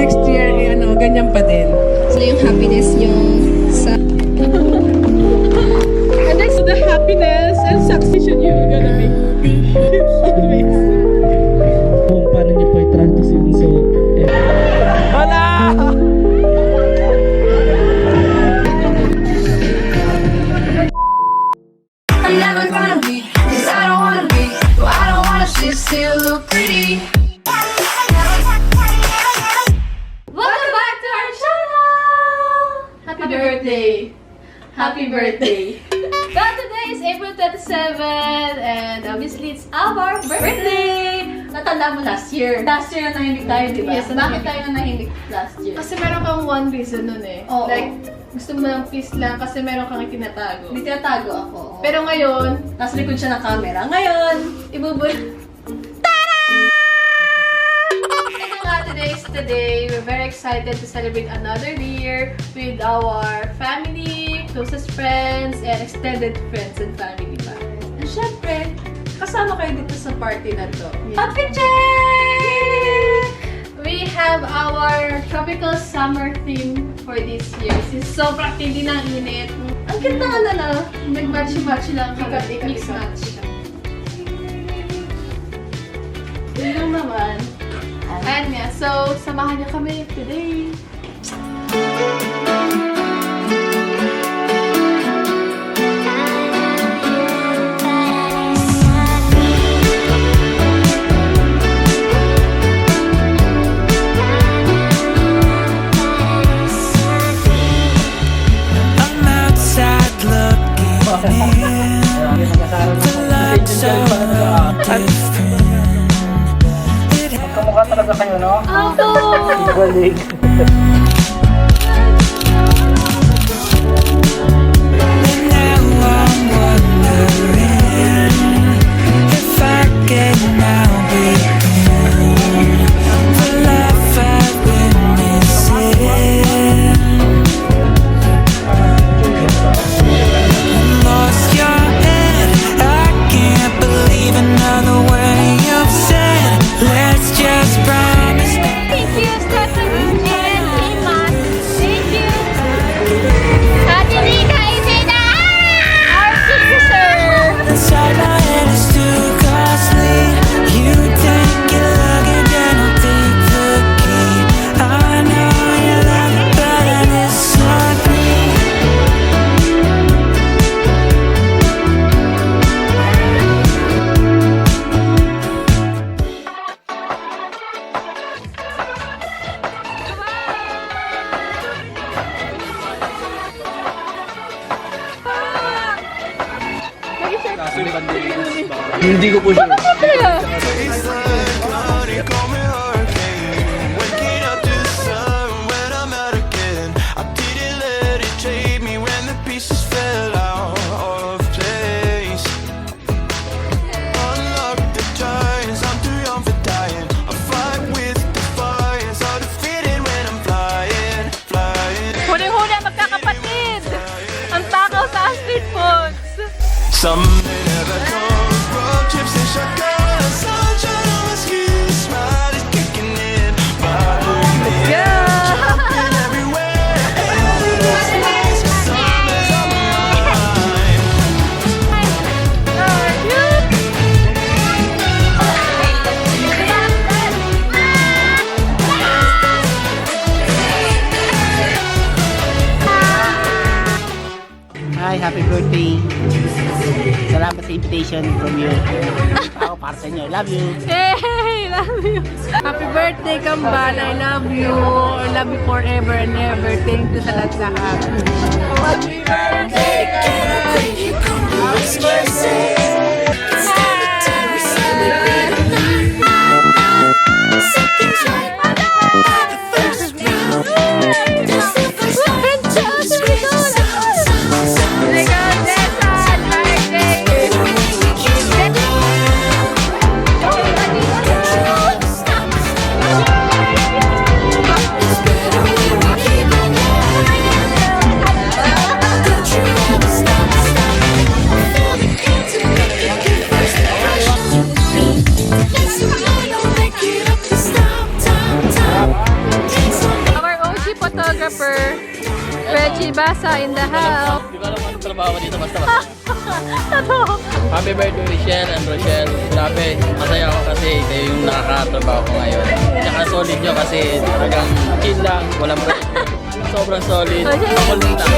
next year, ganyan pa din. So yung happiness nyo sa... And next to the happiness and succession you're gonna make. Always. Kung paano niyo po itrato si Unso. Wala! I'm never gonna be, 'cause I don't wanna be, well, I don't wanna still look pretty. Welcome back to our channel! Happy birthday! Happy birthday! Well, today is April 27 and obviously it's our birthday! Natanda mo last year. Last year na nahimik tayo, di ba? Yes, bakit tayo nahimik last year? Kasi meron kang one reason nun eh. Oo. Like, gusto mo ng peace lang kasi meron kang itinatago. Hindi tinatago ako. Pero ngayon, nasa likod siya ng camera. Ngayon, ibubul... Ito nga, today is the day. We're very excited to celebrate another year with our family, closest friends, and extended friends and family pa. And syempre, kasama kayo dito sa party na to. Hot picture! We have our tropical summer theme for this year. Since sobrang tindi ng init. Ang cute na nga na, nag-match-match lang kami. Mix match. Yun lang naman. Ayan nga. So, samahan niyo kami today. I'm outside looking in. The lights are different. Kamukha talaga kayo, no? Ako! Galing. And now I'm wondering if I can now begin the life I've been missing. Lost your head. I can't believe another word you've said. Let's just promise. Thank you, Stefan and Iman. Thank you. Ate Rika, Isina! Our sister! Inside my head is too costly. You take your luggage and I'll take the key. I know you love it, but I disagree. Hindi ko po sure. Waking up to the sun when I'm out again. I didn't let it take me when the pieces fell out of place. Unlock the giants, I'm too young for dying. I fight with defiance, hard to fit in when I'm flying, flying. huli-huli ang magkakapatid! Ang takaw sa street foods! Some may never come, road trips and shotguns. Sunshine on my skin, smile is kicking in. Bottom jumping everywhere. Endless nights, summer's on my mind. Hi, happy birthday. Salamat sa invitation from you. Ako, para sa inyo. Love you. Hey! Love you! Happy birthday, Kambal. I love you. I love you forever and ever. Thank you sa lahat. Happy birthday, Chibasa in the house. Di ko alam anong trabaho dito, basta. Happy birthday, Michelle and Rochelle. Grabe, masaya ako kasi kayo yung nakakatrabaho ko ngayon. Tsaka solid nyo kasi talagang chill lang, walang break. Sobrang solid. Kulit lang.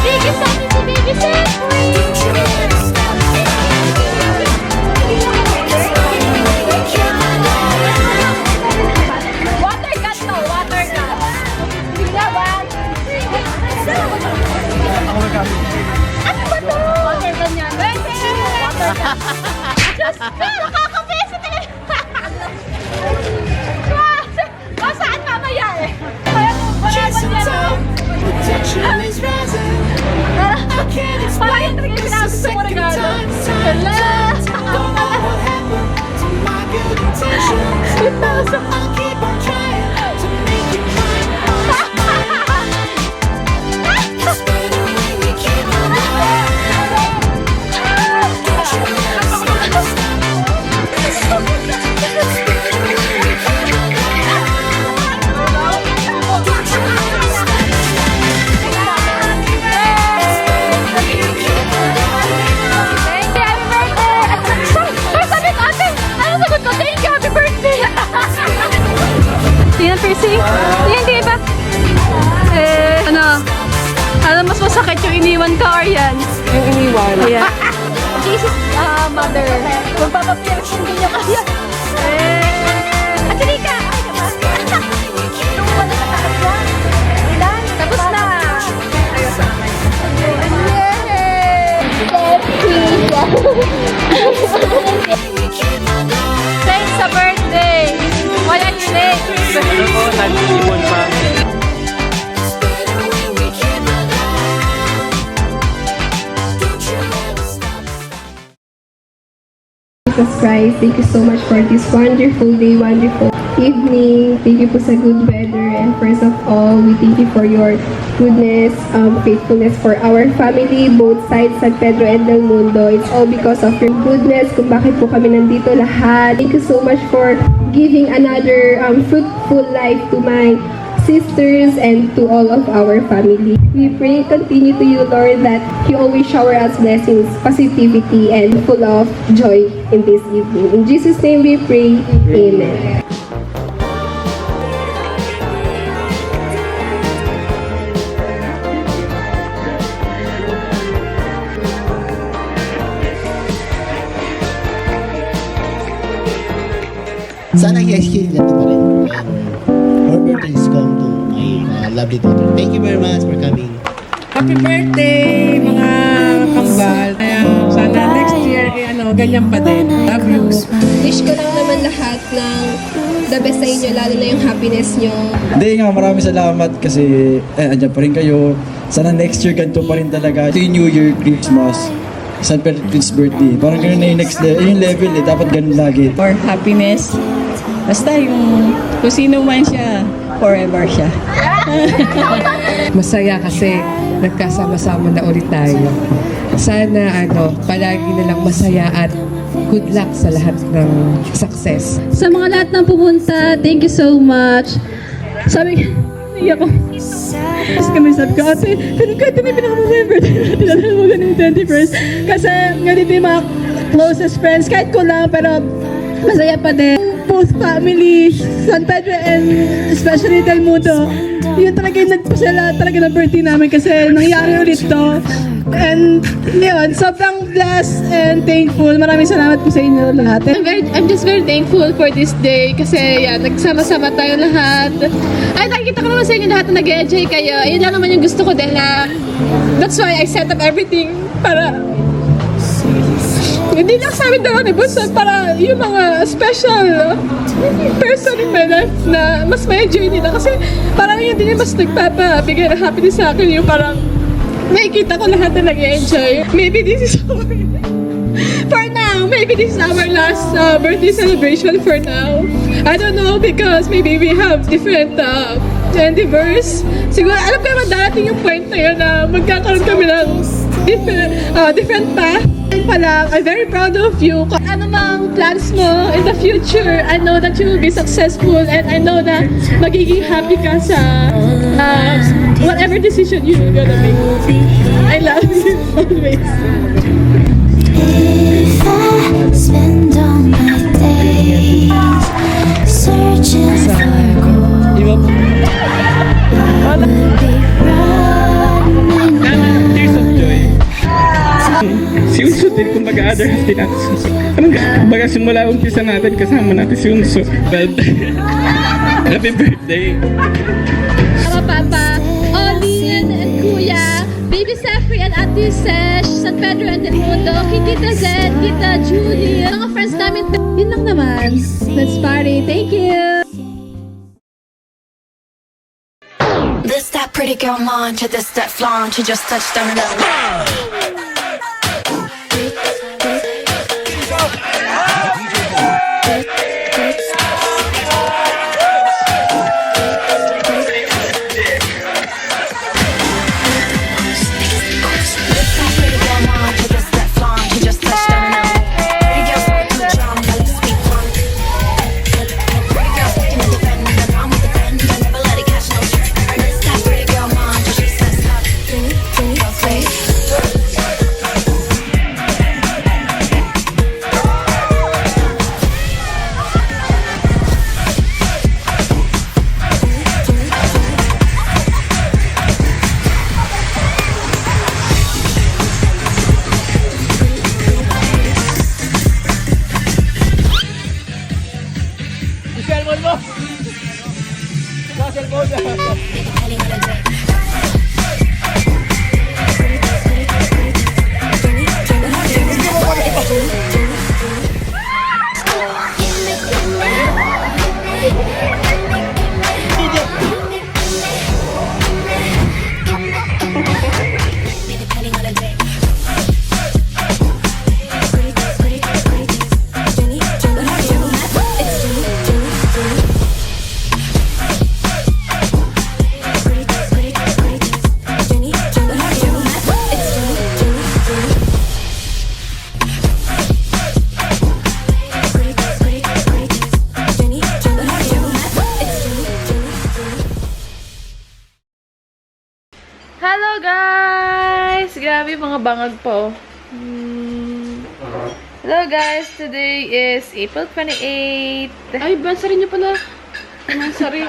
Baby Sam is a baby Sam. Water gun to, water gun. Bigla ba? Ano ba to? Water gun yan. Water gun. Diyos ko, nakakapesa talaga. Saan mamaya eh? Tension is rising. Parang yung talaga yung pinakagusto mo regalo. Hala! Don't know what happened to my good intentions. I'll keep on trying to make you mine. It's better when we keep on going. Don't you ever stop. It's better when we keep on going. Don't you ever stop. Thank you, happy birthday! Sir, sabi ko, ate, ano sagot ko? Thank you, happy birthday! Tingnan, Percy. Tingnan, di ba? Ano mas masakit yung iniwan ka or yan? Yung iniwan. Ayan. Jesus, mother. Magpapapirks hindi niyo kaya. At hindi ka! Tapos na! Thanks sa birthday! Why are you late? Ano ko, nag-iipon pa. Jesus Christ, thank you so much for this wonderful day, wonderful evening. Thank you po sa good weather. And first of all, we thank you for your goodness, faithfulness for our family, both sides, San Pedro and Del Mundo. It's all because of your goodness kung bakit po kami nandito lahat. Thank you so much for giving another fruitful life to my sisters and to all of our family. We pray continue to you, Lord, that you always shower us blessings, positivity, and full of joy in this evening. In Jesus' name we pray. Amen. Sana i-exchange na ito pa rin. And more birthdays come to my lovely daughter. Thank you very much for coming. Happy birthday, mga kambal. Kaya sana next year, ganyan pa din. Love you. Wish ko lang naman lahat ng the best sa inyo, lalo na yung happiness nyo. Hindi nga, maraming salamat kasi andyan pa rin kayo. Sana next year ganito pa rin talaga. Ito yung New Year, Christmas, San Pedro's birthday. Parang ganun na yung next level. Yung level dapat ganun lagi. Or happiness. Basta yung kung sino man siya, forever siya. Masaya kasi nagkasama-sama na ulit tayo. Sana palagi na lang masaya at good luck sa lahat ng success. Sa mga lahat ng pumunta, thank you so much. Sabi, iyak ko. Tapos kami sabi ko, ate, pero kahit hindi pinaka-November, tinatala mo ganun 21st. Kasi ganito yung mga closest friends, kahit ko lang, pero masaya pa din. Both family, San Pedro and especially Del Mundo, yun talaga yung nagpasala talaga ng birthday namin kasi nangyari ulit to. And yun, sobrang blessed and thankful. Maraming salamat po sa inyo lahat. I'm just very thankful for this day kasi nagsama-sama tayo lahat. Ay, nakikita ko naman sa inyo lahat na nag-enjoy kayo. Yun lang naman yung gusto ko dahil that's why I set up everything para hindi lang sa amin dalawa ni Bunson, para yung mga special person in my life na mas may enjoy nila kasi parang yun din yung mas nagpapabigay ng happiness sa akin, yung parang nakikita ko lahat na nag-enjoy. Maybe this is for now, maybe this is our last birthday celebration for now. I don't know because maybe we have different endeavors. Siguro, alam ko naman darating yung point na yun na magkakaroon kami ng different path. And pala, I'm very proud of you. Kung ano mang plans mo in the future, I know that you will be successful and I know na magiging happy ka sa whatever decision you're gonna make. I love you always. If I spend all my days searching for gold, Di ba? I will be running Tears of joy. Si Unso din, kumbaga other half din natin si Unso. Kumbaga simula umpisa natin, kasama natin si Unso. But, happy birthday. Papa, Olin and Kuya, Baby Sefri and Ate Sesh, San Pedro and Del Mundo, kay Tita Zed, Tita Julie, mga friends namin. Yun lang naman. Let's party. Thank you! This that pretty girl launch, this that flaunt, she just touched down and Hello guys! Grabe mga bangag po. Hello guys! Today is April 28. Ay, bansari niyo pala. Bansari.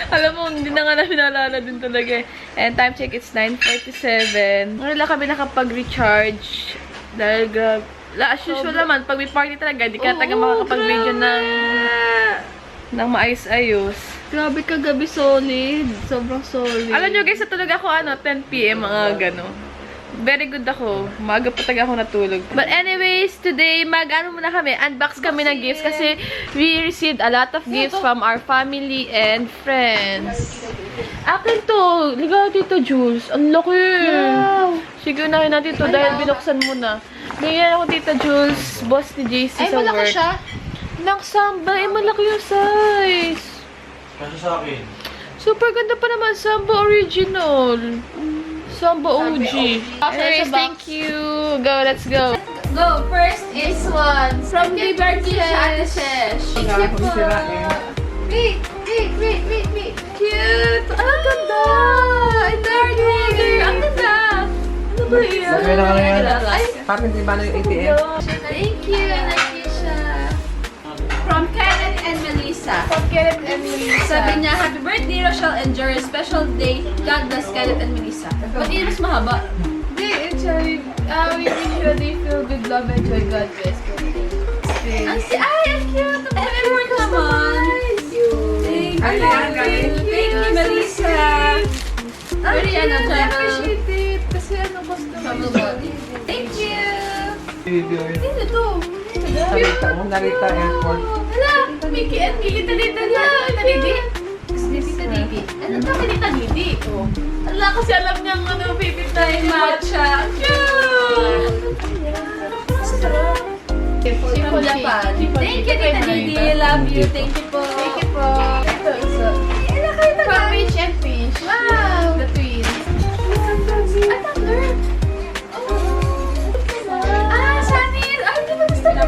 Alam mo, hindi na nga namin naalala din talaga eh. And time check, it's 9:47. Ngayon lang kami nakapag-recharge. Dahil as usual naman, pag may party talaga, di ka taga makakapag-video ng maayos-ayos. Grabe kagabi, solid. Sobrang solid. Alam nyo guys, natulog ako 10 PM, mga gano. Very good ako. Maaga pa taga ako natulog. But anyways, today, muna kami. Unbox kami ng gifts kasi we received a lot of gifts from our family and friends. Akin to. Ligaw, Tito Jules. Ang laki. Wow. Sige, unahin natin to dahil binuksan mo na. Bigyan ako, Tita Jules, boss ni JC sa work. Ay, malaki siya. Nang Samba, malaki yung size. Kasi sa akin. Super ganda pa naman. Samba original. Samba OG. Okay, thank you. Go, let's go. Go. First is one. From Liberty Shesh. Thank you po. Wait. Cute. Ang ganda. I love it. Ang ganda. Ano ba yan? Lagay na ka na yan. Parang di ba na yung ATM? Thank you. Thank you siya. From Kenneth and Melissa. Sabi niya, happy birthday, Rochelle. Enjoy your special day. God bless Kenneth and Melissa. Ba't yun mas mahaba? They enjoy, we usually feel good love and joy. God bless. Ang cute! Everyone, come on! Thank you, Melissa! Very appreciate it. Kasi customer. Thank you! Sino to? Narita Airport. Hala! Mickey and Mickey, Tita Didi. Tita Didi. Ano to? Tita Didi. Hala, kasi alam niyang favorite na yung matcha. Cute! Simple Japan. Thank you, Tita Didi. Love you. Thank you po. Thank you po. Ito, isa. From Rich and Fish. Wow! The twins. At Tumbler. Samir! Ay, di ba gusto ko?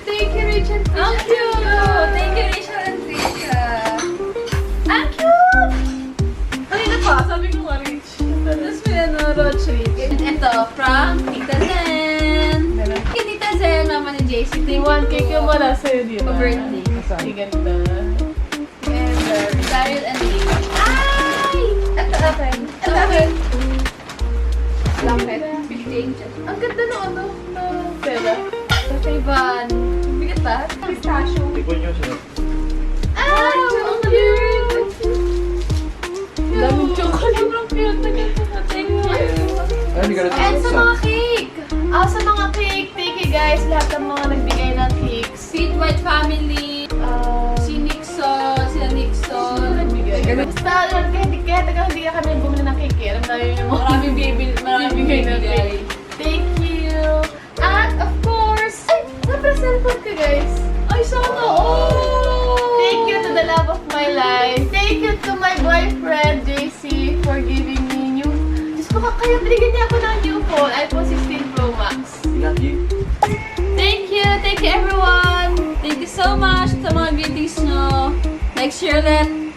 Thank you, Rich and Fish. Ang cute! Thank you, Rachel and Trisha. Ang cute! Kanina pa, sabi ko nga, Rich. birthday. One cake yung wala sa'yo, di ba? birthday. Ay, ganda. And, Daryl and Lee. ay! Ito akin. Ito akin. Langit. Big angel. Ang ganda ng ano, ng pera. Kay Van. Bigat ba? Pistachio. Ah! Ang cute! Daming chocolate. Sobrang cute na ganito. Thank you. And sa mga cake! Sa mga cake, thank you guys. Lahat ng mga nagbigay ng cake. Sweet White Family. Si Nixon. Sila Nixon. Basta, kaya hindi ka kami bumili ng cake. Alam tayo yung maraming bigay ng cake. Thank you! At of course, ay, napra cellphone ka guys. Ay, sana all! Thank you to the love of my life. Thank you to my boyfriend, JC, for giving me new... Diyos ko, kaya binigyan niya ako ng new phone, iPhone 16 Pro Max. Thank you everyone. Thank you so much sa mga greetings nyo. Like, share, let